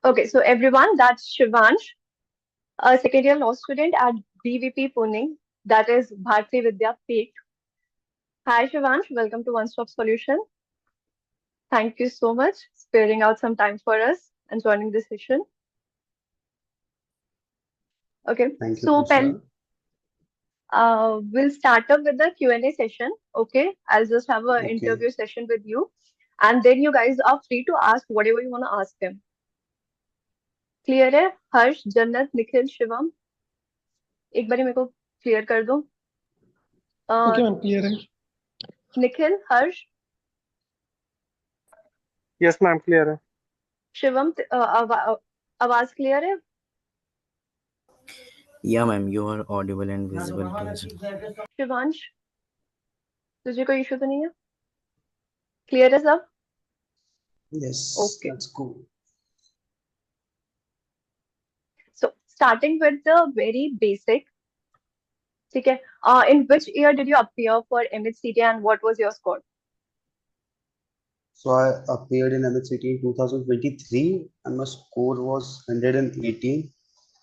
Okay, so everyone, that's Shivansh, a second year law student at BVP Pune, that is Bharati Vidya Peeth. Hi Shivansh, welcome to One Stop Solution. Thank you so much sparing out some time for us and joining this session. Okay, Thank you, so Krishna. we'll start up with the Q&A session. Okay, I'll just have an Okay. interview session with you, and then you guys are free to ask whatever you want to ask them. Clear है? हर्ष, जन्नत, निखिल, शिवम, एक बारी मेरे को clear कर दो. Okay uh, ma'am, clear है. निखिल, हर्ष, yes ma'am, clear है. शिवम, आवाज क्लियर है? Yeah, ma'am, you are audible and visible to us. Shivansh, तुझे कोई इशू तो नहीं है? क्लियर है सब? Yes, Okay. that's cool. So starting with the very basic, ठीक है? In which year did you appear for MHCT and what was your score? So I appeared in MHCT in 2023 and my score was 118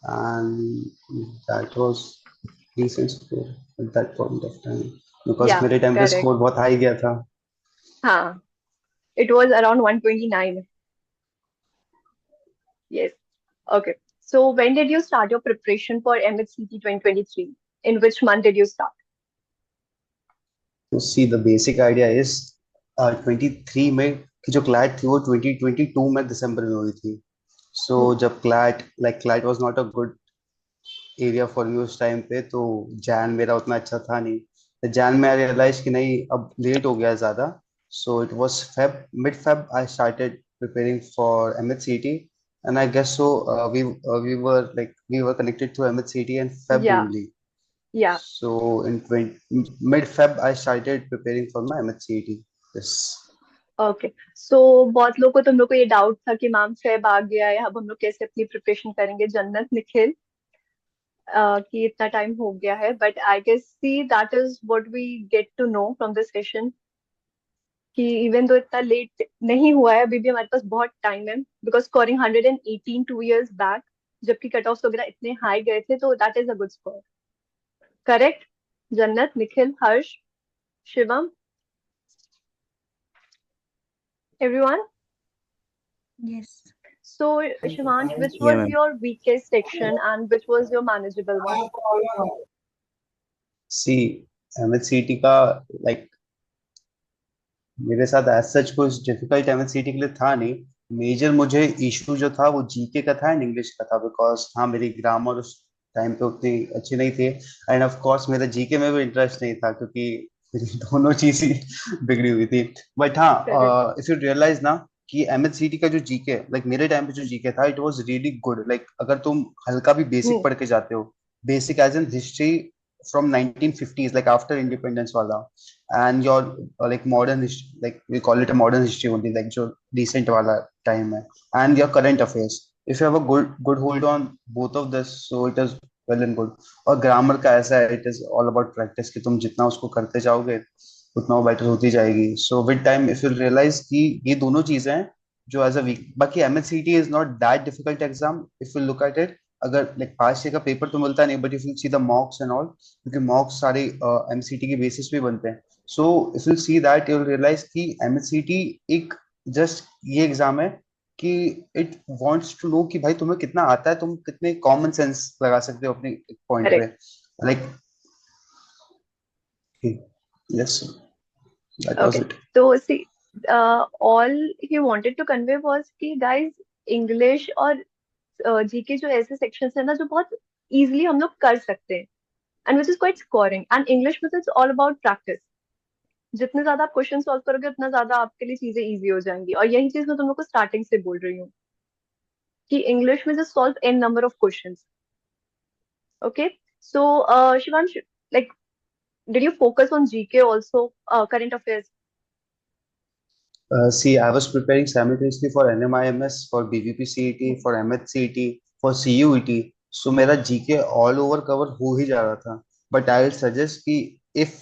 and that was decent score at that point of time because Yeah, मेरे time पे correct. Score बहुत high गया था. हाँ, it was around 129. Yes. Okay. So when did you start your preparation for MHCT 2023? In which month did you start? So see the basic idea is 23 में की जो CLAT थी वो 2022 में दिसंबर में हुई थी. So जब CLAT was not a good area for me उस टाइम पे, तो जैन मेरा उतना अच्छा था नहीं. तो जैन में आई रियलाइज कि नहीं अब लेट हो गया ज्यादा. So it was Feb, mid Feb I started preparing for MHCT and I guess so we were connected to MHCT and Feb Yeah, only. yeah. So in mid Feb I started preparing for my MHCT. Yes. Okay. So बहुत लोग को तुम लोग को ये doubt था कि ma'am Feb आ गया है, अब हम लोग कैसे अपनी प्रिपरेशन करेंगे? जन्नत, निखिल, कि इतना टाइम हो गया है, but I guess see that is what we get to know from this session कि इवन दो इतना लेट नहीं हुआ है, अभी भी हमारे पास बहुत टाइम है, बिकॉज स्कोरिंग 118 2 years बैक, जबकि कट ऑफ वगैरह इतने हाई गए थे, तो that is a good score. Correct? Jannat, Nikhil, Harsh, Shivam, everyone? Yes. So, Shivansh, which Yeah, was ma'am. your weakest section and which was your manageable one? See MHCT का like मेरे साथ एज सच कुछ difficult एमएचसीटी के लिए था नहीं. मेजर मुझे इशू जो था वो जीके का था एंड इंग्लिश का था बिकॉज हाँ मेरी ग्रामर उस टाइम पे उतनी अच्छी नहीं थी एंड ऑफ कोर्स मेरा जीके में भी इंटरेस्ट नहीं था क्योंकि मेरी दोनों चीज ही बिगड़ी हुई थी. But Correct. हाँ इफ यू रियलाइज ना कि एमएचसीटी का जो जीके लाइक मेरे टाइम पे जो जीके था it was really good. Like अगर तुम हल्का भी बेसिक Hmm. पढ़ के जाते हो, basic as in history from 1950s like after independence wala, and your like modern history, like we call it a modern history only, like जो recent वाला time है, and your current affairs. If you have a good hold on both of this, so it is well and good. और grammar का ऐसा है, it is all about practice कि तुम जितना उसको करते जाओगे उतना वो better होती जाएगी. So with time if you realize कि ये दोनों चीजें हैं जो एज अ वीक. बाकी MHCT is not that difficult exam if you look at it. अगर लाइक पास ईयर का पेपर तो मिलता नहीं but if you see the mocks and all, क्योंकि मॉक्स सारे एमसीटी के बेसिस पे बनते हैं. So if you see that you will realize कि एमसीटी एक जस्ट ये एग्जाम है कि इट वांट्स टू नो कि भाई तुम्हें कितना आता है, तुम कितने कॉमन सेंस लगा सकते हो अपने पॉइंट पे. Correct. Like yes that was Okay. It. So see, all he wanted to convey was कि guys, English और जीके जो ऐसे sections है ना जो बहुत easily हम लोग कर सकते हैं, and which is quite scoring. And English में तो it's all about practice. जितने ज्यादा आप क्वेश्चन सॉल्व करोगे उतना ज्यादा आपके लिए चीजें इजी हो जाएंगी. और यही चीज मैं तुम लोग को स्टार्टिंग से बोल रही हूँ कि इंग्लिश में just solve an number of questions. Okay. So Shivansh, like, did you focus on GK also, current affairs? See, I was preparing simultaneously for NMIMS, for BVP CET, for MHCET, for CUET. So मेरा GK all over cover हो ही जा रहा था. But I will suggest कि if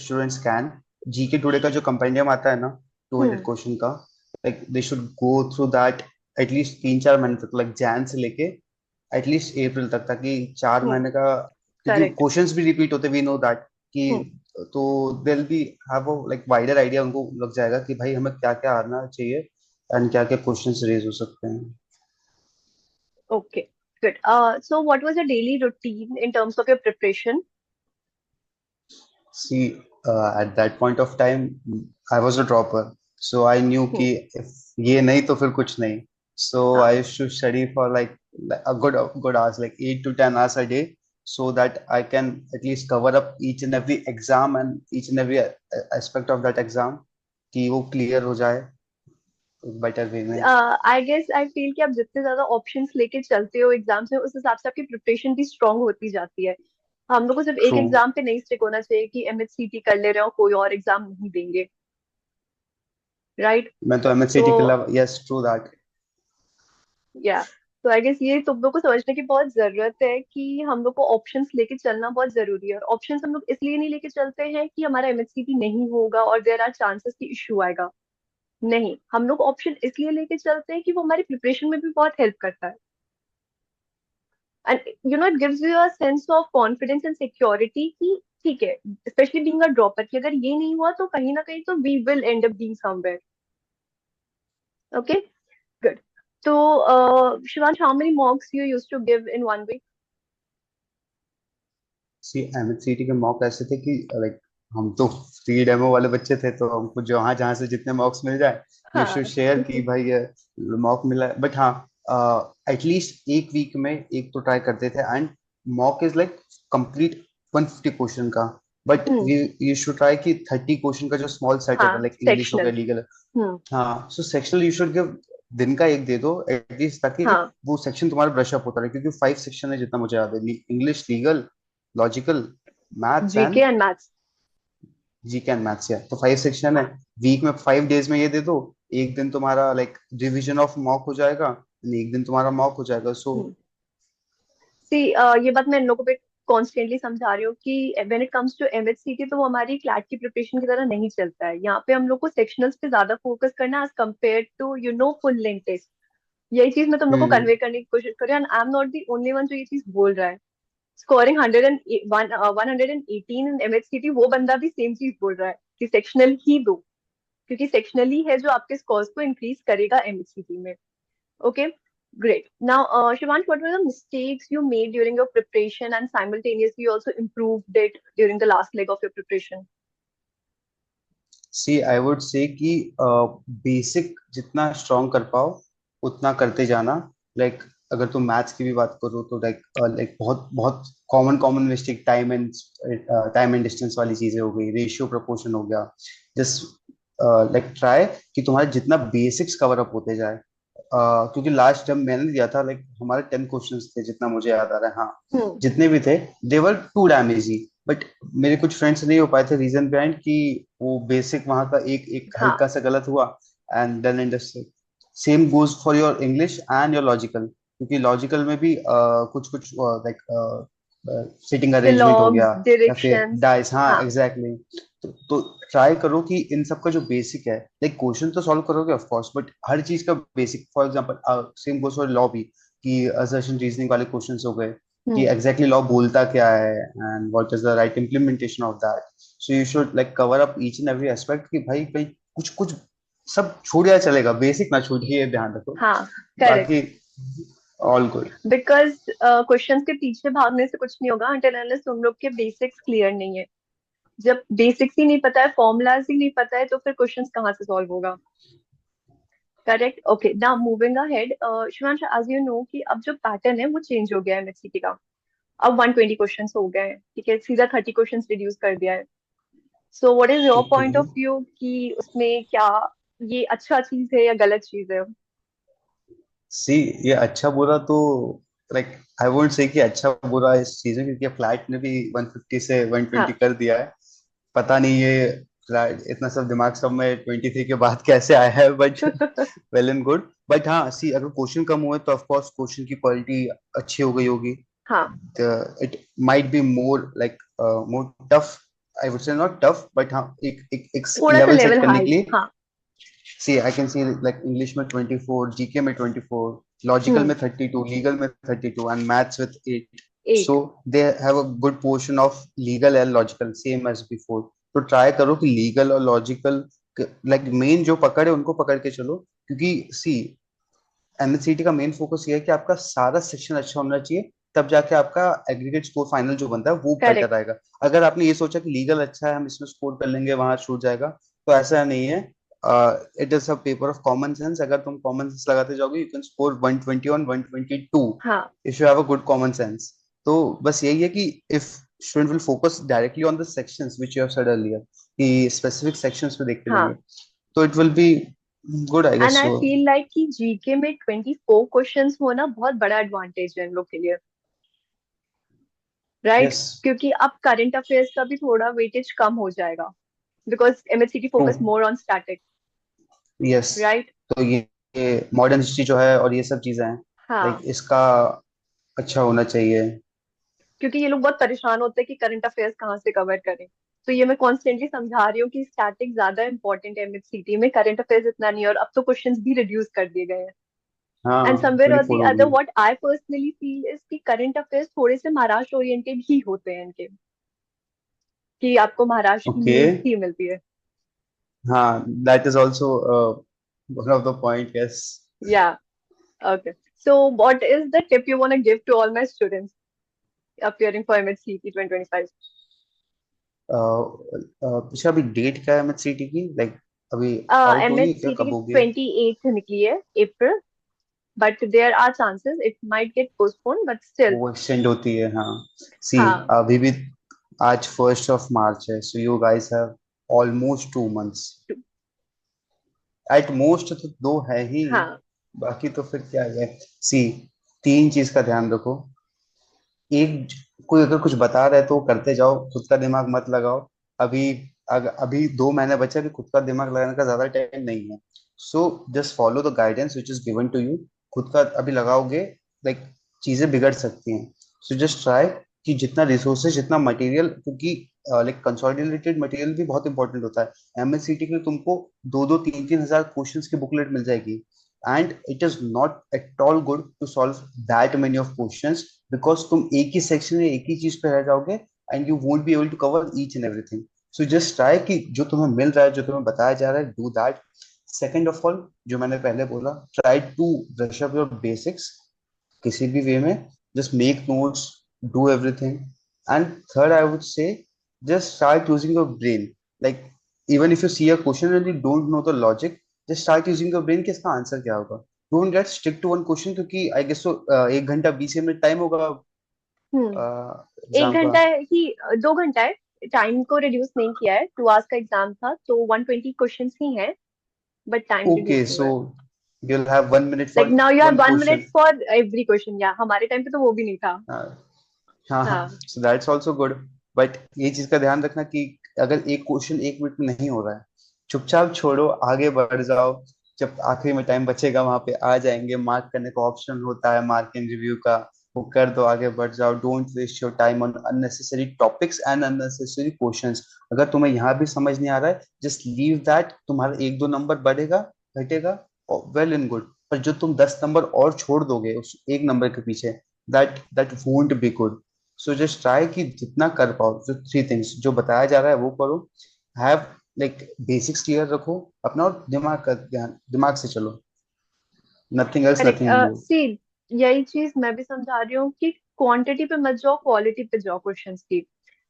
students can, GK today का जो compendium आता है ना 200 Hmm. क्वेश्चन का, like they should go through that at least 3-4 महीने तक, लाइक जैन से लेके एटलीस्ट अप्रैल तक, ताकि 4 महीने का, क्योंकि करेक्ट। क्वेश्चंस भी रिपीट होते, वी नो दैट कि, हम्म तो they'll be have a like wider idea, उनको लग जाएगा कि भाई हमें क्या क्या आना चाहिए एंड क्या क्या क्वेश्चंस रेज हो सकते हैं. Okay good. So what was your daily routine in terms of your preparation? See, at that point of time, I was a dropper, so I knew हम्म कि if ये नहीं तो फिर कुछ नहीं. So I हाँ used to study for like a good hours, like 8 to 10 hours a day, so that I can at least cover up each and every exam and each and every aspect of that exam, कि वो clear हो जाए better way में. I guess I feel कि आप जितने ज्यादा options लेके चलते हो एग्जाम्स में, उस हिसाब से आपकी प्रिपरेशन भी स्ट्रांग होती जाती है। हम लोग को सिर्फ एक True. एग्जाम पे नहीं स्टिक होना चाहिए कि एमएचसीटी कर ले रहे हो, कोई और एग्जाम नहीं देंगे, राइट? मैं तो तो MHCT के अलावा, yes, true that. या, तो आई गेस ये तुम लोग को समझने की बहुत जरूरत है कि हम लोग को ऑप्शंस लेके चलना बहुत जरूरी है। और ऑप्शंस हम लोग इसलिए नहीं लेके चलते हैं कि हमारा एमएचसीटी नहीं होगा और देयर आर चांसेस कि इशू आएगा। नहीं, हम लोग ऑप्शन इसलिए लेके चलते हैं कि वो हमारी प्रिपरेशन में भी बहुत हेल्प करता है। And you know, it gives you a sense of confidence and security कि ठीक है, स्पेशली बीइंग अ ड्रॉपर, कि अगर ये नहीं हुआ तो कहीं ना कहीं तो we will end up being somewhere. Okay good. तो Shivansh, how many mocks you used to give in one week? See MHCT के मॉक ऐसे थे कि लाइक हम तो फ्री डेमो वाले बच्चे थे, तो हमको जहाँ जहाँ से जितने मॉक्स मिल जाए वी शुड हाँ शेयर कि भाई ये मॉक मिला है. बट हाँ, एटलीस्ट एक वीक में एक तो ट्राई करते थे. And mock is like complete 150 question का, but hmm you should try कि 30 क्वेश्चन का जो स्मॉल सेट होता है, हाँ लाइक इंग्लिश हो गया, सेक्शनल। लीगल. हम्म हाँ, सो सेक्शनल यू शुड गिव, दिन का एक दे दो एटलीस्ट, ताकि हाँ, वो सेक्शन तुम्हारा ब्रश अप होता रहे, क्योंकि 5 सेक्शन है जितना मुझे याद है: English, legal, logical, maths GK and and maths. GK and maths. है तो 5 सेक्शन है. वीक में 5 डेज में ये दे दो. एक दिन तुम्हारा लाइक रिवीजन ऑफ मॉक हो जाएगा and एक दिन तुम्हारा मॉक हो जाएगा. सो सी, ये बात मैं इन लोगों पे कॉन्स्टेंटली समझा रही हूँ कि व्हेन इट कम्स टू एमएचसीटी तो वो हमारी क्लैट की प्रिपरेशन की तरह नहीं चलता है। यहाँ पे हम लोग को सेक्शनल्स पे ज्यादा फोकस करना है as compare to you know full length test. यही चीज मैं तुम लोग को हम्म. कन्वे करने की कोशिश कर रही हूँ, and I am not the only one जो ये चीज बोल रहा है। स्कोरिंग 118 इन एमएचसीटी, वो बंदा भी सेम चीज बोल रहा है कि सेक्शनल ही दो, क्योंकि सेक्शनली है जो आपके स्कोर्स को इंक्रीज करेगा एमएचसीटी में। Okay, great. Now, Shivansh, what were the mistakes you made during your preparation and simultaneously you also improved it during the last leg of your preparation? See I would say कि basic जितना strong कर पाओ उतना करते जाना. Like अगर तुम maths की भी बात करो तो लाइक लाइक बहुत बहुत common common mistake, time and distance वाली चीजें हो गई, रेशियो प्रोपोर्शन हो गया. जस्ट लाइक ट्राई कि तुम्हारे जितना बेसिक्स कवर अप होते जाए. क्योंकि लास्ट टाइम मैंने दिया था, लाइक हमारे 10 क्वेश्चंस थे जितना मुझे याद आ रहा है. हाँ, Hmm. जितने भी थे देवर टू डैम इजी. बट मेरे कुछ फ्रेंड्स नहीं हो पाए थे, रीजन बिहाइंड कि वो बेसिक वहां का एक एक हाँ हल्का सा गलत हुआ and then industry. Same goes for your English and your logical, क्योंकि लॉजिकल में भी कुछ कुछ लाइक सिटिंग the अरेंजमेंट हो logs, गया या फिर directions. डाइस. हाँ, हाँ एग्जैक्टली. तो ट्राई करो कि इन सब का जो बेसिक है, लाइक क्वेश्चन तो सॉल्व करोगे ऑफ कोर्स, बट हर चीज का basic. For example same goes for law भी, कि असर्शन रीजनिंग वाले क्वेश्चंस हो गए कि हम्म एग्जैक्टली लॉ बोलता क्या है and what is the right implementation of that. So you should like cover up each and every aspect, कि भाई भाई कुछ कुछ सब छूट जाए चलेगा, बेसिक ना छूट, ये ध्यान रखो. हाँ करेक्ट। बाकी ऑल गुड. बिकॉज क्वेश्चंस के पीछे भागने से कुछ नहीं होगा until unless तुम लोग के बेसिक्स क्लियर नहीं है। जब बेसिक्स ही नहीं पता है, फॉर्मूलाज ही नहीं पता है, तो फिर क्वेश्चंस कहाँ से सॉल्व होगा? Correct. Okay, now moving ahead, Shivansh, as you know कि अब जो पैटर्न है वो चेंज हो गया है एमएचसीटी का। अब 120 क्वेश्चंस हो गए हैं, ठीक है, सीधा 30 क्वेश्चंस रिड्यूस कर दिया है। सो what is your okay. Point of view कि उसमें क्या ये अच्छा चीज है या गलत चीज है? सी, ये अच्छा बुरा तो लाइक आई वोंट से कि अच्छा बुरा इस चीज में, क्योंकि फ्लैट ने भी 150 से 120 हाँ कर दिया है. पता नहीं ये फ्लैट इतना सब दिमाग सब में 23 के बाद कैसे आया है, but well and good. But हाँ, सी, अगर क्वेश्चन कम हुए तो ऑफ कोर्स क्वेश्चन की क्वालिटी अच्छी हो गई होगी. हाँ, it might be more like more tough. I would से नॉट टफ, बट हाँ, एक एक एक थोड़ा सा लेवल सेट लेवल करने के हाई। लिए. हाँ see I can see like English में 24, जीके में 24, लॉजिकल हम्म। में 32, लीगल में 32 and maths with 8. So 8। They have a good portion of legal and logical same as before. तो ट्राई करो कि लीगल और लॉजिकल लाइक मेन जो पकड़े उनको पकड़ के चलो, क्योंकि सी एमएससीटी का मेन फोकस ये है कि आपका सारा सेक्शन अच्छा होना चाहिए, तब जाके आपका एग्रीगेट स्कोर फाइनल जो बनता है वो बेटर करेक्ट। आएगा. अगर आपने ये सोचा कि लीगल अच्छा है हम इसमें स्कोर कर लेंगे वहां छूट जाएगा, तो ऐसा नहीं है. It is a paper of common sense. अगर तुम कॉमन सेंस लगाते जाओगे यू कैन स्कोर 120 ऑन 122 हाँ if you have a good common sense. तो बस यही है कि if student will focus directly on the sections which you have said earlier, कि स्पेसिफिक सेक्शंस पे देख के लेंगे, हाँ। तो it will be good I and guess I so. Feel like कि जीके में 24 क्वेश्चंस होना बहुत बड़ा एडवांटेज है इन लोग के लिए, राइट? यस. क्योंकि अब करंट अफेयर्स का भी थोड़ा वेटेज कम हो जाएगा, because MSCT focus more on static, yes. Right? तो ये मॉडर्न हिस्ट्री जो है और ये सब चीजें हैं, लाइक हाँ, इसका अच्छा होना चाहिए. क्योंकि ये लोग बहुत परेशान होते हैं कि करंट अफेयर्स कहाँ से कवर करें। तो ये मैं कॉन्स्टेंटली समझा रही हूँ कि स्टैटिक ज्यादा इंपॉर्टेंट है एमएससीटी में, करंट अफेयर्स इतना नहीं है, और अब तो क्वेश्चंस भी रिड्यूस कर दिए गए हैं। एंड हाँ समवेयर और 24 द होगी. Other what I personally feel is कि करंट अफेयर्स थोड़े से महाराष्ट्र ओरिएंटेड ही होते हैं इनके, कि आपको महाराष्ट्र की ओके. न्यूज ही मिलती है। हाँ that is also one of the point. Yes. Yeah okay, so what is the tip you want to give to all my students appearing for MHCT 2025? अच्छा अभी डेट क्या है एमएचसीटी की, लाइक अभी आउट हुई है क्या, MHCT कब की होगी? 28th निकली है, अप्रैल, but there are chances it might get postponed, but still. वो एक्सटेंड होती है, हाँ. सी हाँ। अभी भी आज 1 मार्च है, so you guys have almost 2 months. At most तो 2 है ही, हाँ। बाकी तो फिर क्या है. सी तीन चीज का ध्यान रखो. एक, कोई अगर कुछ बता रहा है तो करते जाओ, खुद का दिमाग मत लगाओ. अभी अभी 2 महीने बचे, अभी खुद का दिमाग लगाने का ज्यादा टाइम नहीं है. So just follow the guidance which is given to you. खुद का अभी लगाओगे, लाइक चीजें बिगड़ सकती हैं. सो जस्ट ट्राई कि जितना रिसोर्सेज जितना मटेरियल, क्योंकि लाइक कंसोलिडेटेड मटेरियल भी बहुत इंपॉर्टेंट होता है. एमएससीटी के लिए तुमको 2-2, 3-3 हजार क्वेश्चंस की बुकलेट मिल जाएगी, and it is not at all good to solve that many of questions, because तुम एक ही सेक्शन में एक ही चीज पे रह जाओगे and you won't be able to cover each and everything. So just try कि जो तुम्हें मिल रहा है, जो तुम्हें बताया जा रहा है, do that. Second of all, जो मैंने पहले बोला, try to brush up your basics किसी भी वे में. Just make notes, do everything. And third I would say, just start using your brain. Like even if you see a question and you don't know the logic, just start using your brain कि इसका answer क्या होगा. Don't get stick to one question, क्योंकि I guess तो 1 घंटा 20 minute time होगा हम्म। एक exam का. घंटा है ही, 2 घंटा है। टाइम को रिड्यूस नहीं किया है, 2 आवर्स का एग्जाम था तो 120 क्वेश्चंस ही हैं, बट टाइम रिड्यूस ओके, नहीं सो हुआ है। you'll have 1 minute for like now you have one 1 minute question. For every question, या हमारे टाइम पे तो वो भी नहीं था। हाँ. हाँ हाँ. हाँ। So that's also good. But ये चीज का ध्यान रखना कि अगर एक क्वेश्चन 1 मिनट में नहीं हो रहा है, चुपचाप छोड़ो, आगे बढ़ जाओ. जब आखिरी में टाइम बचेगा वहां पे आ जाएंगे, मार्क करने का ऑप्शन होता है मार्क एंड रिव्यू का, वो कर दो, आगे बढ़ जाओ. Don't waste your time on unnecessary topics and unnecessary questions. अगर तुम्हें यहाँ भी समझ नहीं आ रहा है, जस्ट लीव दैट. तुम्हारा 1-2 नंबर बढ़ेगा घटेगा, वेल एंड गुड. पर जो तुम 10 नंबर और छोड़ दोगे उस एक नंबर के पीछे, that that won't be good. So just try कि जितना कर पाओ, जो 3 थिंग्स जो बताया जा रहा है वो करो. हैव लाइक बेसिक्स क्लियर रखो अपना, और दिमाग का ध्यान, दिमाग से चलो. Nothing else, correct. Nothing more. See यही चीज मैं भी समझा रही हूँ कि क्वांटिटी पे मत जाओ, क्वालिटी पे जाओ क्वेश्चंस की।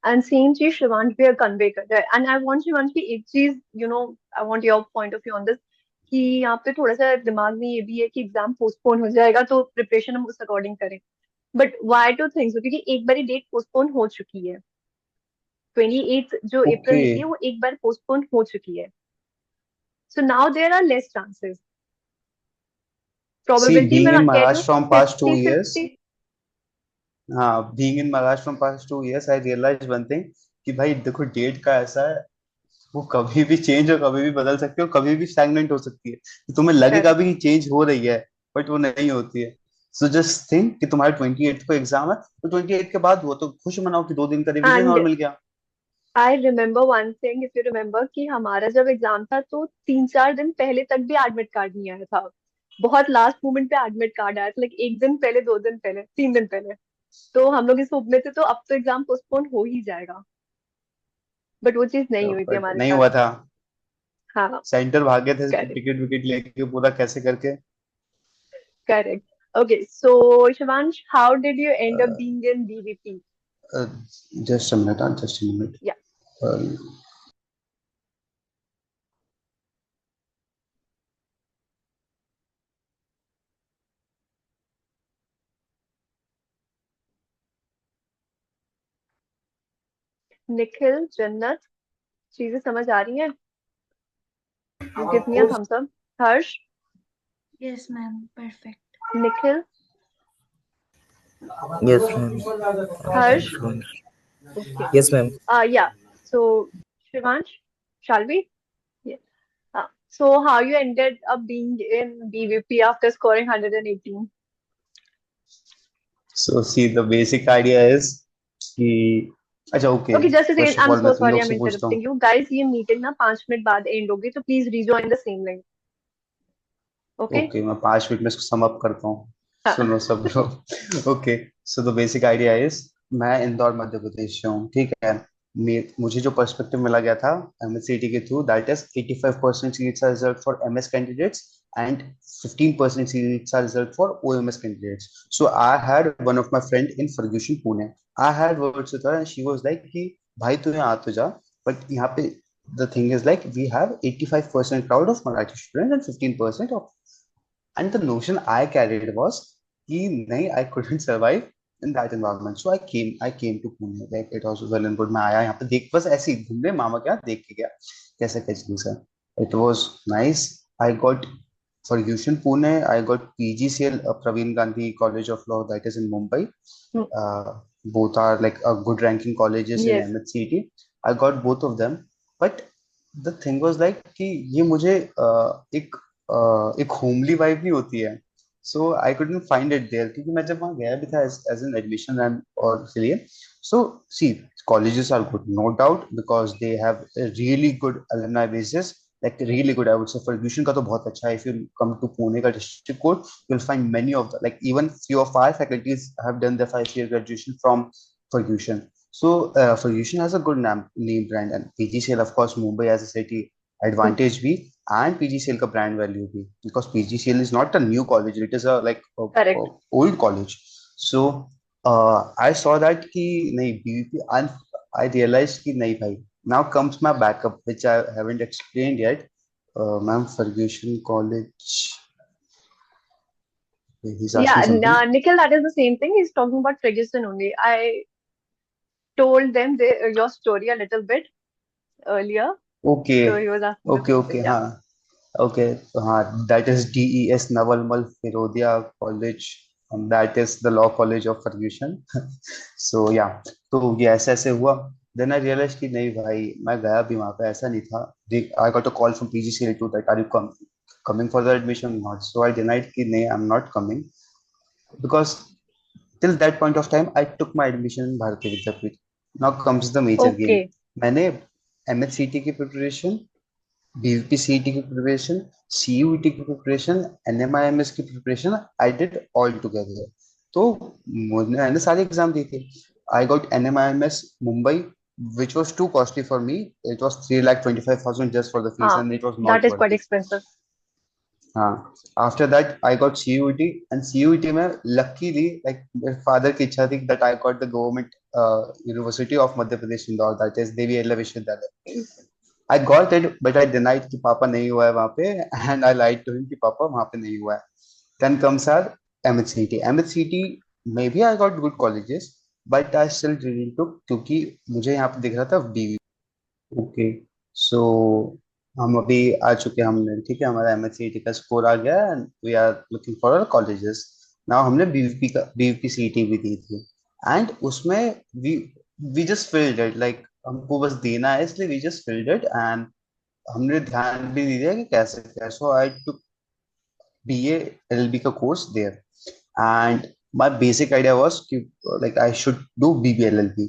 एंड सेम चीज शिवांश भी कन्वे कर रहा है। एंड आई वांट शिवांश की एक चीज, I want your point of view on this, कि यहाँ पे थोड़ा सा दिमाग में ये भी है कि एग्जाम पोस्टपोन हो जाएगा तो प्रिपरेशन हम उस अकॉर्डिंग करें। But why to think so? क्योंकि एक बारी डेट पोस्टपोन हो चुकी है, 28 जो अप्रैल ओके. निकली है वो एक बार पोस्टपोन हो चुकी है। So now there are less chances, see probability में बीइंग इन मैं कह रही हूँ Maharashtra from past to 50 years 50। हाँ, being in Maharashtra from past 2 years I realise one thing, कि भाई देखो डेट का ऐसा है, वो कभी भी चेंज और कभी भी बदल सकती है, और कभी भी स्टैग्नेंट हो सकती है. तो तुम्हें लगेगा भी कि चेंज हो रही है, बट वो नहीं होती है. सो जस्ट थिंक कि तुम्हारे 28 को एग्जाम है, तो 28 के बाद वो तो खुश मनाओ कि 2 दिन का रिवीजन एंड और मिल गया. I remember one thing, if you remember, कि हमारा जब एग्जाम था तो 3-4 दिन पहले तक भी एडमिट कार्ड नहीं आया था। बहुत लास्ट मोमेंट पे एडमिट कार्ड आया था, लाइक 1 दिन पहले, 2 दिन पहले, 3 दिन पहले। तो हम लोग इस होप में थे तो अब तो एग्जाम पोस्टपोन हो ही जाएगा, बट वो चीज नहीं हुई थी बट हमारे नहीं साथ। हुआ था। हाँ। सेंटर भागे थे करेक्ट। टिकट विकेट लेके पूरा कैसे करके। Correct. Okay, so Shivansh, how did you and up being in BVP? Just a minute, just a minute. या। निखिल, जन्नत, चीजें समझ आ रही हैं? Give me a thumbs up. Harsh. Yes, ma'am. Perfect. Nikhil. Yes, ma'am. Harsh. Sure. Okay. Yes, ma'am. Yeah. So, Shivansh, shall we? Yeah. So, how you ended up being in BVP after scoring 118? So see, the basic idea is कि अच्छा okay, Okay, just a second. First of I'm all मैं so तुम sorry लोग I'm से पूछता interrupting हूँ। you. Guys, ये meeting ना 5 मिनट बाद end होगी, तो please rejoin the same link. Okay? Okay, मैं 5 मिनट में इसको सम अप करता हूँ। हाँ. सुनो सब लोग। Okay, so the basic idea is, मैं इंदौर मध्य प्रदेश से हूँ, ठीक है। मुझे जो पर्सपेक्टिव मिला गया था एमएससीटी के through, that is 85% seats are reserved for MS candidates and 15% seats are reserved for OMS candidates. So I had one of my friend in Fergusson Pune. I had words with her and she was like कि भाई तू यहाँ आ तो जा, but यहाँ पे the thing is like we have 85% crowd of Marathi students and 15% of, and the notion I carried was कि नहीं, I couldn't survive in that environment, so I came to Pune, like it was well and good। मैं आया यहाँ पे देख, बस ऐसे ही घूमने मामा के यहाँ देख के गया कैसे क्या चीज है। It was nice। I got Ferguson Pune, I got PGCL, Praveen Gandhi College of Law, that is in Mumbai। Hmm. Both are like a good ranking colleges in Yes. MHCT। I got both of them, but the thing was like कि ये मुझे एक homely vibe नहीं होती है। So I couldn't find it there, क्योंकि मैं जब वहाँ गया भी था एज एन एडमिशन एंड और के लिए। सो सी, colleges are good, no doubt, because they have a really good alumni basis, like really good, I would say। Ferguson का तो बहुत अच्छा है। If you come to Pune का district court, you'll find many of the, like even few of our faculties have done their 5 year graduation from Ferguson। So Ferguson has a good name brand, and PGCL of course, Mumbai as a city Hmm. advantage भी, and PGCL का brand value भी, because PGCL is not a new college, it is a like a Correct. old college। So I saw that कि नहीं BVP, and I realized कि नहीं भाई। Now comes my backup, which I haven't explained yet। Ma'am, Ferguson College, he's asking Yeah, something। Nikhil, that is the same thing. He's talking about Ferguson only. I told them your story a little bit earlier, Okay, so he was asking the okay, same okay, thing. Yeah. हाँ, okay, तो हाँ, that is DES Navalmal Firodia college, that is the law college of Fergusson. So yeah, तो ये ऐसे ऐसे हुआ। Then I realise कि नहीं भाई, मैं गया भी वहां पे, ऐसा नहीं था। I got a call from PGCL to that, are you coming for the admission not, so I denied कि नहीं, I am not coming, because till that point of time I took my admission in Bharati Vidyapeeth। now comes the major game। Okay. मैंने MHCT की preparation, BVP CET की preparation, CUET की preparation, NMIMS की preparation, I did all together. तो मैंने सारे exam दिए थे। I got NMIMS Mumbai, which was too costly for me। It was 3,25,000 just for the fees, and it was That not is quite worth it। expensive. हाँ, after that I got CUET, and CUET में luckily like मेरे father की इच्छा थी that I got the government university of Madhya Pradesh Indore, that is Devi Ahilya Vishwavidyalaya. I got it, but I denied कि पापा नहीं हुआ है वहां पे, and I lied to him कि पापा वहां पे नहीं हुआ है। Then comes our MHCT. MHCT में भी I got good colleges, but I still didn't टुक, क्योंकि मुझे यहाँ पे दिख रहा था बीवी। ओके, सो हम अभी आ चुके हैं, हमने ठीक है, हमारा एमएचसीटी का स्कोर आ गया and we are looking for our colleges. Now हमने बीवीपी सीईटी भी दी थी, एंड उसमें we we just filled it, like हमको बस देना है इसलिए we just filled it, and हमने ध्यान भी नहीं दिया कि कैसे क्या। So I took BA LLB का course there, and my basic idea was कि like I should do BB LLB।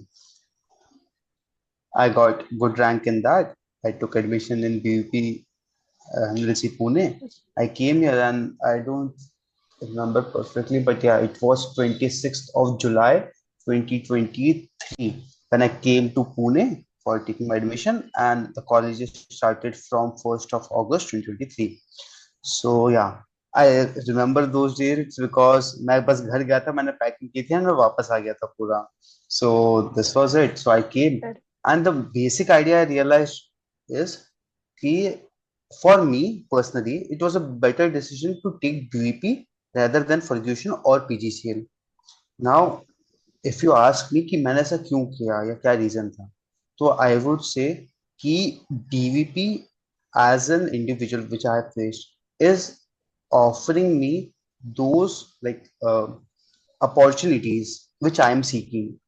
I got good rank in that. I took admission in BUP University Pune. I came here and I don't remember perfectly, but yeah, it was 26th of July 2023 when I came to Pune for taking my admission, and the college started from 1st of August 2023. So yeah, I remember those days because मैं बस घर गया था, मैंने packing की थी और मैं वापस आ गया था पूरा. So this was it. So I came, Correct. and the basic idea I realized is कि for me personally, it was a better decision to take BVP rather than Ferguson or PGCL. Now, if you ask me कि मैंने ऐसा क्यों किया या क्या reason था, तो I would say कि DVP as an individual which I have faced is offering me those like opportunities which I am seeking.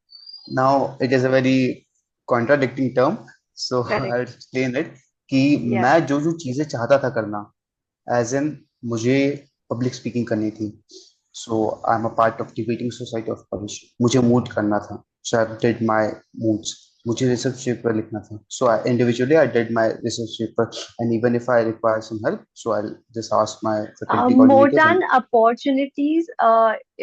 Now it is a very contradicting term, so Correct. I'll explain it कि Yeah. मैं जो जो चीजें चाहता था करना, as in मुझे public speaking करनी थी. So I am a part of debating society of college. मुझे मूड करना था, so I did my moots. मुझे रिसर्च पेपर लिखना था, so I individually I did my research paper. And even if I require some help, so I just ask my faculty More coordinators than and opportunities,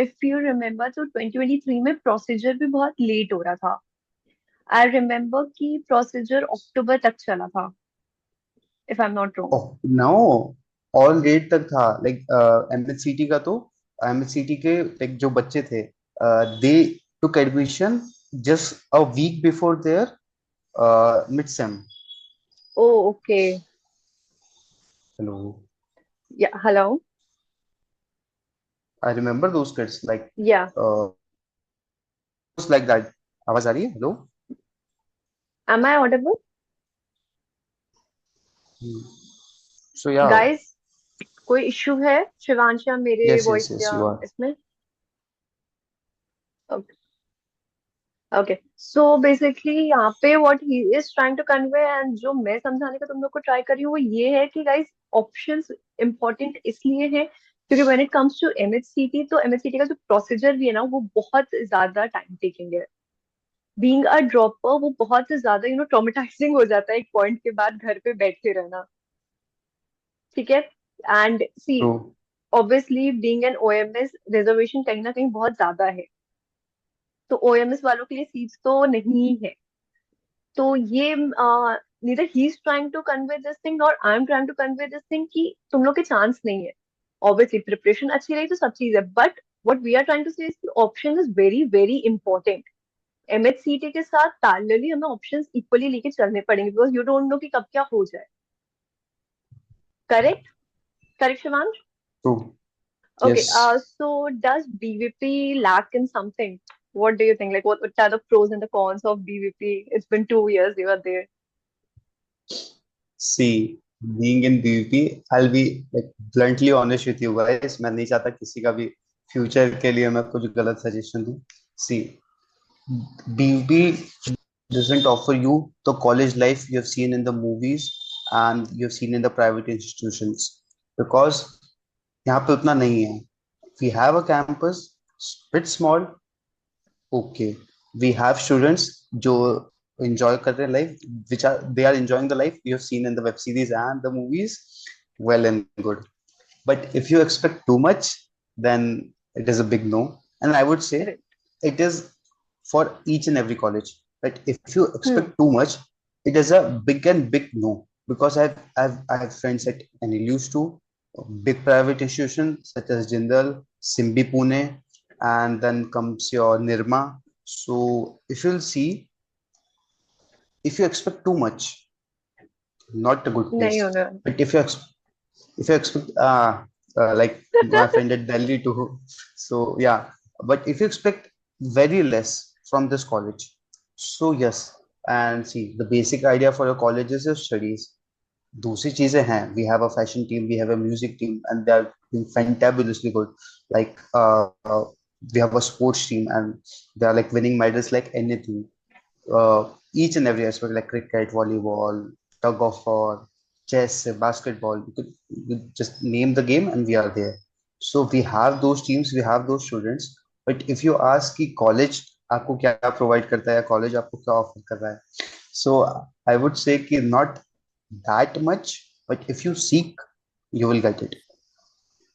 if you remember, तो 2023 में procedure भी बहुत late हो रहा था. I remember कि procedure अक्टूबर तक चला था, if I am not wrong. Oh no, all date तक था. लाइक एमएचसीटी का तो एमएचसीटी के लाइक जो बच्चे थे, they took admission just a week before their mid sem. Oh okay. Hello, yeah hello. I remember those kids like या just like that. आवाज आ रही है? Hello. Am I audible? So yeah, guys, कोई issue है शिवांश या मेरे yes, yes, voice yes, या you are. इसमें? ओके. सो बेसिकली यहाँ पे what he is trying to convey, and जो मैं समझाने का तुम लोग को ट्राई कर रही हूँ वो ये है कि गाइस, ऑप्शंस इंपॉर्टेंट इसलिए हैं क्योंकि व्हेन इट कम्स टू एमएचसीटी, तो एमएचसीटी का जो प्रोसीजर भी है ना, वो बहुत ज्यादा टाइम टेकिंग है. बीइंग अ ड्रॉपर वो बहुत ज्यादा ट्रॉमेटाइजिंग हो जाता है एक पॉइंट के बाद घर पे बैठे रहना. ठीक है. And see, True. Obviously being an OMS, reservation कहीं ना कहीं बहुत ज्यादा है, तो ओएमएस वालों के लिए सीट्स तो नहीं है. तो ये neither he is trying to convey this thing और I am trying to convey this thing कि तुम लोग के चांस नहीं है. ऑब्वियसली प्रिपरेशन अच्छी रही तो सब चीज है, but what we are trying to say is option is very very important. MHCT के साथ पैरेलली हमें ऑप्शंस इक्वली लेके चलने पड़ेंगे, बिकॉज यू डोंट नो कि कब क्या हो जाए. Correct? Correct Shivansh? True. Okay, Yes. so does BVP lack in something? What do you think? Like, what are the pros and the cons of BVP? It's been 2 years you are there. See, being in BVP, I'll be like bluntly honest with you guys. मैं नहीं चाहता किसी का भी future के लिए मैं कुछ गलत सजेशन दूं. See, BVP doesn't offer you the college life you have seen in the movies and you have seen in the private institutions because यहाँ पे उतना नहीं है. We have a campus, bit small, okay. We have students जो enjoy कर रहे हैं life, which are they are enjoying the life you have seen in the web series and the movies, well and good. But if you expect too much, then it is a big no. And I would say Correct. it is for each and every college. But if you Hmm. expect too much, it is a big no. Because I have friends at NLUs too, big private institutions such as Jindal, Simbi Pune, and then comes your Nirma. So if you'll see, if you expect too much, not a good नहीं place. होना. But if you expect like my friend at Delhi too, so yeah. But if you expect very less from this college, so yes. And see, the basic idea for your college is your studies. दूसरी चीजें हैं. We have a fashion team, we have a music team, and they are doing fantabulously good. Like we have a sports team, and they are like winning medals like anything. Each and every aspect like cricket, volleyball, tug of war, chess, basketball. You just name the game, and we are there. So we have those teams, we have those students. But if you ask कि college आपको क्या provide करता है या college आपको क्या offer कर रहा है, So I would say कि not that much, but if you seek, you will get it.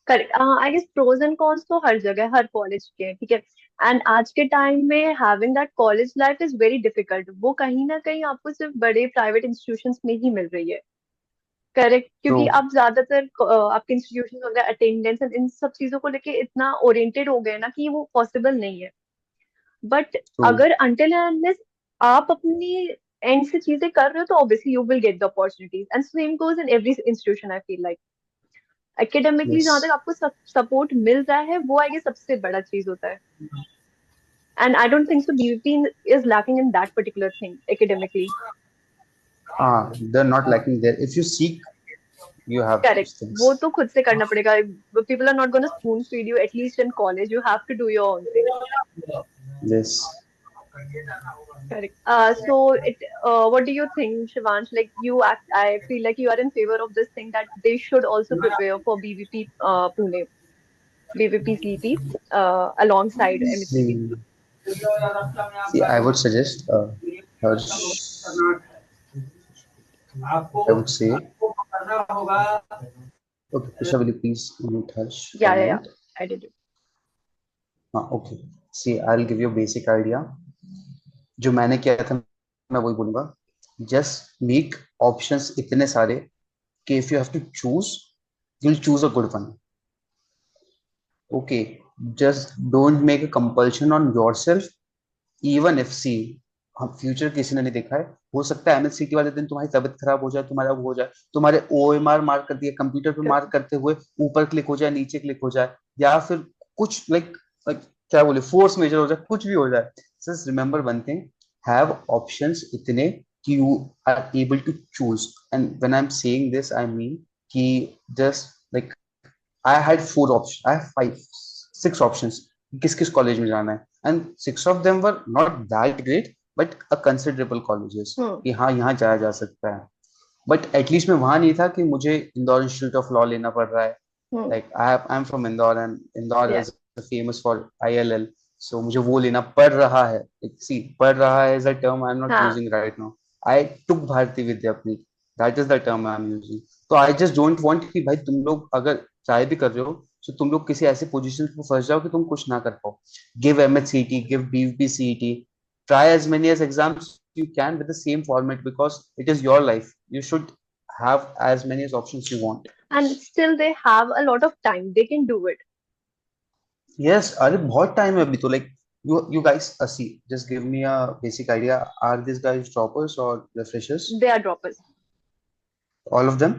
Correct. I guess pros and cons तो हर जगह हर कॉलेज के हैं, ठीक है। एंड आज के टाइम में having that college life is very difficult, वो कहीं ना कहीं आपको सिर्फ बड़े प्राइवेट इंस्टीट्यूशंस में ही मिल रही है। करेक्ट, क्योंकि True, आप ज्यादातर आपके इंस्टीट्यूशन हो गए, अटेंडेंस एंड इन सब चीजों को लेके इतना ओरिएंटेड हो गए ना कि वो पॉसिबल नहीं है। But true. अगर अनटिल एंड अनलेस आप अपनी एंड से चीजें कर रहे हो तो obviously you will get the opportunities, and same goes in every institution I feel like. Academically जहां तक Yes. आपको सपोर्ट मिल रहा है वो आई गेस सबसे बड़ा चीज होता है। And I don't think so BVP is lacking in that particular thing academically. They're not lacking there. If you seek, you have correct, those वो things. तो खुद से करना पड़ेगा। People are not gonna spoon feed you, at least in college you have to do your own thing. Yes. Correct. So what do you think, Shivansh? Like I feel like you are in favor of this thing that they should also prepare for BVP Pune, BVP CET alongside MHCV. See, see, I would suggest, Harsh, I would say, okay, Kusha, will you please mute Harsh for a Yeah. minute? I did it. Okay. See, I'll give you a basic idea. जो मैंने किया था मैं वही बोलूंगा. Just make options इतने सारे कि if you have to choose, you'll choose a good one. Okay. Just don't make a compulsion on yourself. Even if see, हम फ्यूचर किसी ने नहीं देखा है, हो सकता है एमएससीटी वाले दिन तुम्हारी तबीयत खराब हो जाए, तुम्हारा वो हो जाए, तुम्हारे ओएमआर मार्क कर दिए, कंप्यूटर पे मार्क करते हुए ऊपर क्लिक हो जाए, नीचे क्लिक हो जाए, या फिर कुछ क्या बोले फोर्स मेजर हो जाए, कुछ भी हो जाए. Just remember one thing, have options इतने कि you are able to choose. And when I am saying this I mean कि just like I had four options. I have five, six options. किस किस कॉलेज में जाना है, and six of them were not that great, but a considerable colleges. Hmm. कि हाँ यहाँ जाया जा सकता है. But at least मैं वहाँ नहीं था कि मुझे इंदौर इंस्टीट्यूट ऑफ लॉ लेना पड़ रहा है. Hmm. Like I'm from Indore and Indore Yeah. is famous for ILL. So मुझे वो लेना पड़ रहा है. Like, see, पड़ रहा है is a term I'm not हाँ. using right now. I took Bharati Vidyapeeth. That is the term I'm using. तो I just don't want कि भाई तुम लोग अगर ट्राई भी कर रहे हो तो तुम लोग किसी ऐसे पोजीशन पे फंस जाओ कि तुम कुछ ना कर पाओ. Give MHCT, give BVPCET, try as many as exams you can with the same format because it is your life. You should have as many as options you want. And still they have a lot of time. They can do it. Yes, अरे बहुत time है अभी तो. Like you guys see, just give me a basic idea. Are these guys droppers or refreshers? They are droppers. All of them?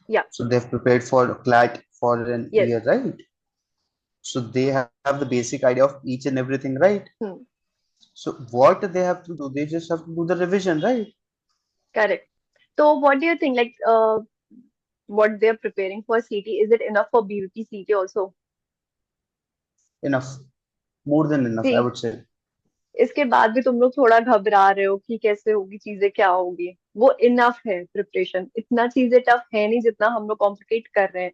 Yeah. So they've prepared for CLAT for an Yes. year, right? So they have the basic idea of each and everything, right? Hmm. So what they have to do? They just have to do the revision, right? Correct. So what do you think? Like what they're preparing for CT, is it enough for BVP CT also? Enough. More than enough, I See, would say. इसके बाद भी तुम लोग थोड़ा घबरा रहे हो कि कैसे होगी चीजें, क्या होगी। वो इनफ है प्रिपरेशन, इतना चीजें टफ है नहीं जितना हम लोग कॉम्प्लिकेट कर रहे हैं।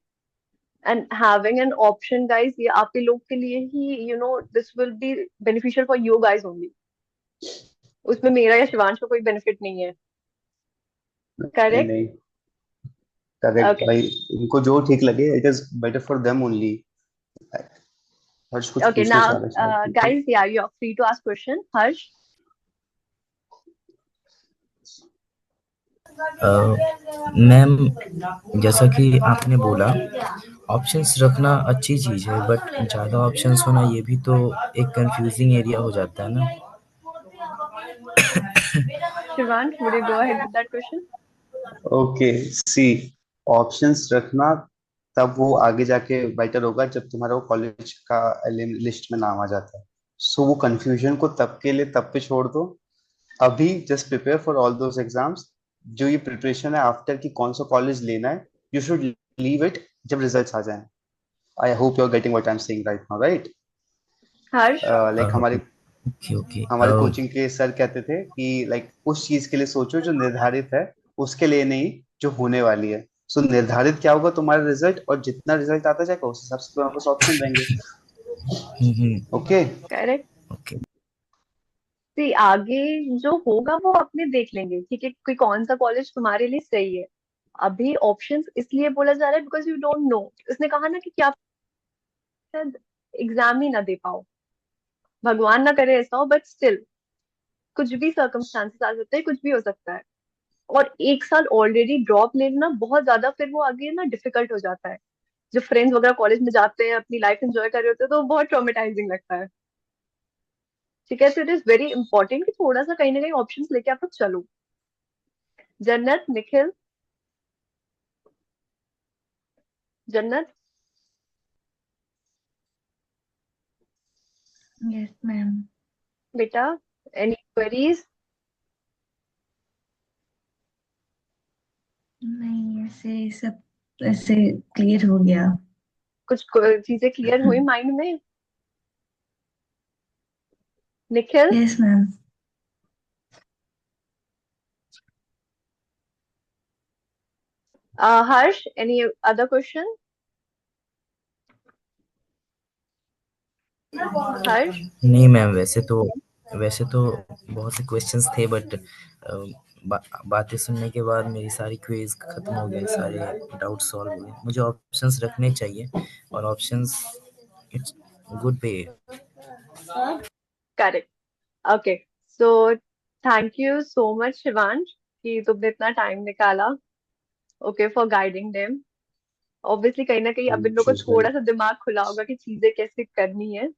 And having an option guys, ये आपके लोग के लिए ही, this will be beneficial for you guys only. उसमें मेरा या शिवांश का कोई बेनिफिट नहीं है। नहीं करेक्ट। नहीं, करेक्ट ओके भाई. इनको जो ठीक लगे, it is better for them only. हर्ष कुछ ओके पूछना नाउ चाह रहे शायद. गाइस, या you are free to ask question. Harsh. Ma'am, जैसा कि आपने बोला, ऑप्शंस रखना अच्छी चीज़ है, बट ज़्यादा ऑप्शंस होना ये भी तो एक कंफ्यूजिंग एरिया हो जाता है ना. Shivansh, would you go ahead with that question? Okay, see, options रखना तब वो आगे जाके बेटर होगा जब तुम्हारा वो कॉलेज का लिस्ट में नाम आ जाता है. सो वो कंफ्यूजन को तब के लिए तब पे छोड़ दो. अभी just prepare for all those exams. जो ये प्रिपरेशन है आफ्टर कि कौन सा कॉलेज लेना है, यू शुड लीव इट जब रिजल्ट्स आ जाएं. I hope you are getting what I am saying right now, right? Harsh. Like हमारे ओके. हमारे कोचिंग के सर कहते थे कि लाइक उस चीज के लिए सोचो जो निर्धारित है, उसके लिए नहीं जो होने वाली है. सो निर्धारित क्या होगा तुम्हारा रिजल्ट, और जितना रिजल्ट आता जाएगा उस हिसाब से तुम्हारे पास ऑप्शन रहेंगे. ओके. करेक्ट। ओके. सी आगे जो होगा वो अपने देख लेंगे, ठीक है, कि कौन सा कॉलेज तुम्हारे लिए सही है। अभी ऑप्शंस इसलिए बोला जा रहा है बिकॉज यू डोंट नो। उसने कहा ना कि क्या शायद एग्जाम ही ना दे पाओ, भगवान ना करे ऐसा हो, बट स्टिल कुछ भी सर्कमस्टांसेस आ सकते हैं, कुछ भी हो सकता है। और एक साल ऑलरेडी ड्रॉप लेना बहुत ज्यादा फिर वो आगे ना डिफिकल्ट हो जाता है। जो फ्रेंड्स वगैरह कॉलेज में जाते हैं अपनी लाइफ एंजॉय कर रहे होते हैं तो बहुत ट्रॉमेटाइजिंग लगता है। ठीक है, तो इट इज वेरी इंपॉर्टेंट कि थोड़ा सा कहीं ना कहीं ऑप्शंस लेके आप लोग चलो। जन्नत, निखिल, जन्नत, Yes, ma'am. बेटा, एनी क्वेरीज? नहीं, ऐसे सब ऐसे क्लियर हो गया। कुछ चीजें क्लियर हुई माइंड में? Nikhil, Yes, ma'am. हर्ष, एनी अदर क्वेश्चन? हर्ष? नहीं मैम, वैसे तो बहुत से क्वेश्चंस थे, बट बातें सुनने के बाद मेरी सारी क्वेज खत्म हो गए, सारे डाउट सॉल्व हो गए। मुझे ऑप्शंस रखने चाहिए, और ऑप्शंस इट्स गुड पे। Correct. Okay, so thank you so much Shivansh कि तुमने इतना टाइम निकाला, okay, for guiding them. Obviously कहीं ना कहीं अब इन लोगों को Choose थोड़ा well. सा दिमाग खुला होगा कि चीजें कैसे करनी है।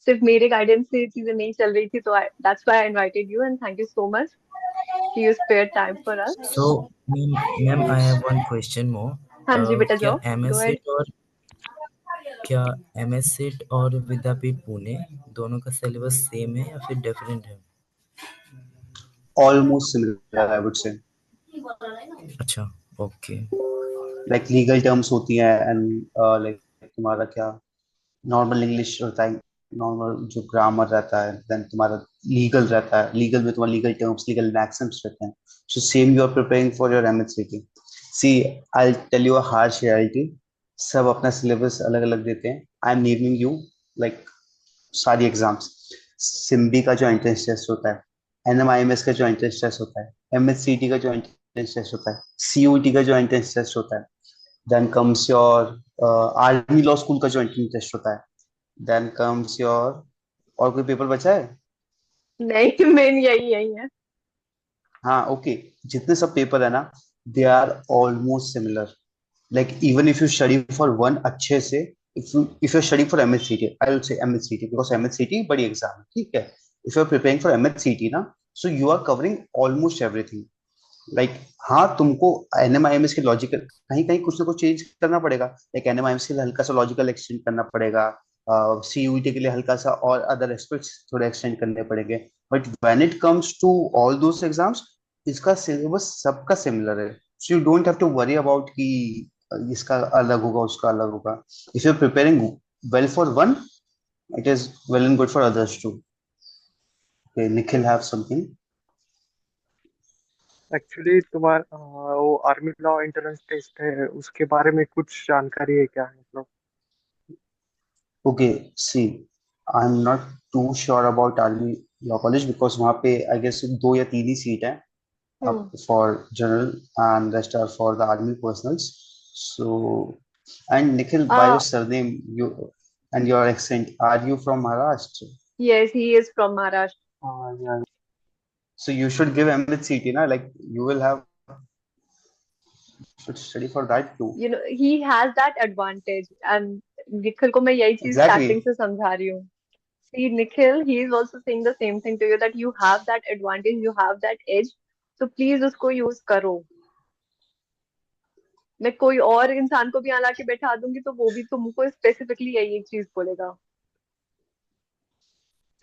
सिर्फ मेरे गाइडेंस से चीजें नहीं चल रही थी, तो that's why I invited you and thank you so much कि you spare time for us. So ma'am, I have one question more. हाँ जी बेटा, क्या जाओ, एम गो एस अहेड। सेट और क्या एम एस सेट और विद्यापीठ पुणे दोनों का सिलेबस सेम है या फिर डिफरेंट है? Almost similar, I would say. अच्छा, ओके। Like legal terms होती हैं and like तुम्हारा क्या नॉर्मल इंग्लिश होता है, नॉर्मल जो ग्रामर रहता है, देन तुम्हारा लीगल रहता है, लीगल में तुम्हारा लीगल टर्म्स, लीगल मैक्सिम्स रहते हैं। So same you are preparing for your MSCT. See, I tell you a harsh reality, सब अपना सिलेबस अलग अलग देते हैं। I am naming you like सारी एग्जाम्स। सिम्बी का जो एंट्रेंस टेस्ट होता है, एनएमआईएमएस का जो एंट्रेंस टेस्ट होता है, एमएससीटी का जो एंट्रेंस टेस्ट होता है, सीयूटी का जो एंट्रेंस टेस्ट होता है, then comes your army law school का जो एंट्रेंस टेस्ट होता है, देन कम्स योर, और कोई पेपर बचा है? नहीं, मेन यही यही है। हाँ, ओके। जितने सब पेपर है ना, they are almost similar. Like even if you study for one अच्छे से, if you study for MSCT, I will say MSCT because MSCT बड़ी एग्जाम है, ठीक है। If you are preparing for MSCT ना, so you are covering almost everything. Like हाँ, तुमको NMIMS के लॉजिकल कहीं कहीं कुछ ना कुछ चेंज करना पड़ेगा। लाइक एनएमआईएमएस के लिए हल्का सा लॉजिकल एक्सटेंड करना पड़ेगा, सीयूईटी के लिए हल्का सा और अदर एस्पेक्ट्स थोड़े एक्सटेंड करने पड़ेंगे। But when it comes to all those exams, इसका सिलेबस सबका सिमिलर है। So you don't have to worry about कि इसका अलग होगा, उसका अलग होगा। If you are preparing well for one, it is well and good for others too. Okay, Nikhil have something. Actually तुम्हारा वो आर्मी लॉ एंट्रेंस टेस्ट है, उसके बारे में कुछ जानकारी है क्या, मतलब? Okay, see, I'm not too sure about Army Law College because वहाँ पे I guess दो या तीन ही सीट है up hmm. for general and rest are for the army personals. So, and Nikhil, by your surname, you and your accent, are you from Maharashtra? Yes, he is from Maharashtra. Yeah. So you should give MHCT, na? Like you will have should study for that too. You know he has that advantage and Nikhil को मैं यही चीज starting Exactly. से समझा रही हूँ। See, Nikhil, he is also saying the same thing to you that you have that advantage, you have that edge. So please उसको use करो। मैं कोई और इंसान को भी यहाँ लाके बैठा दूंगी तो वो भी तुमको स्पेसिफिकली यही एक चीज बोलेगा।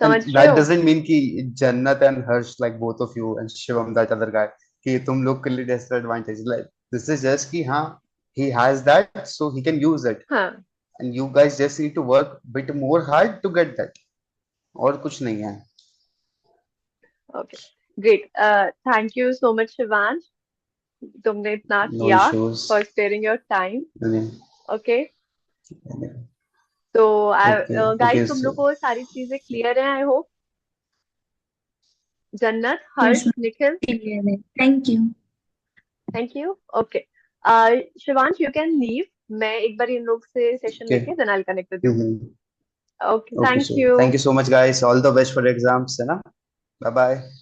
समझ And रहे that हो? doesn't mean कि Jannat and Harsh, like both of you, and Shivam, that other guy, कि तुम लोग के लिए disadvantage. Like this is just कि हाँ, he has that, so he can use it, हाँ। and you guys just need to work bit more hard to get that. और कुछ नहीं है. Okay, great. Thank you so much Shivansh, तुमने इतना No किया, for issues. Sparing your time. Okay. Okay, तो Okay. Guys Okay. तुम So लोग को सारी चीजें क्लियर है I hope. Jannat, Yes, Harsh, ma'am. Nikhil, Clear है. Thank you. Thank you. Okay, Shivansh, you can leave. मैं एक बार इन लोग से सेशन Okay. लेके then I will connect with you. Mm-hmm. Okay, Okay, thank so you. thank you so much, guys. All the best for the exams, है ना? Bye bye.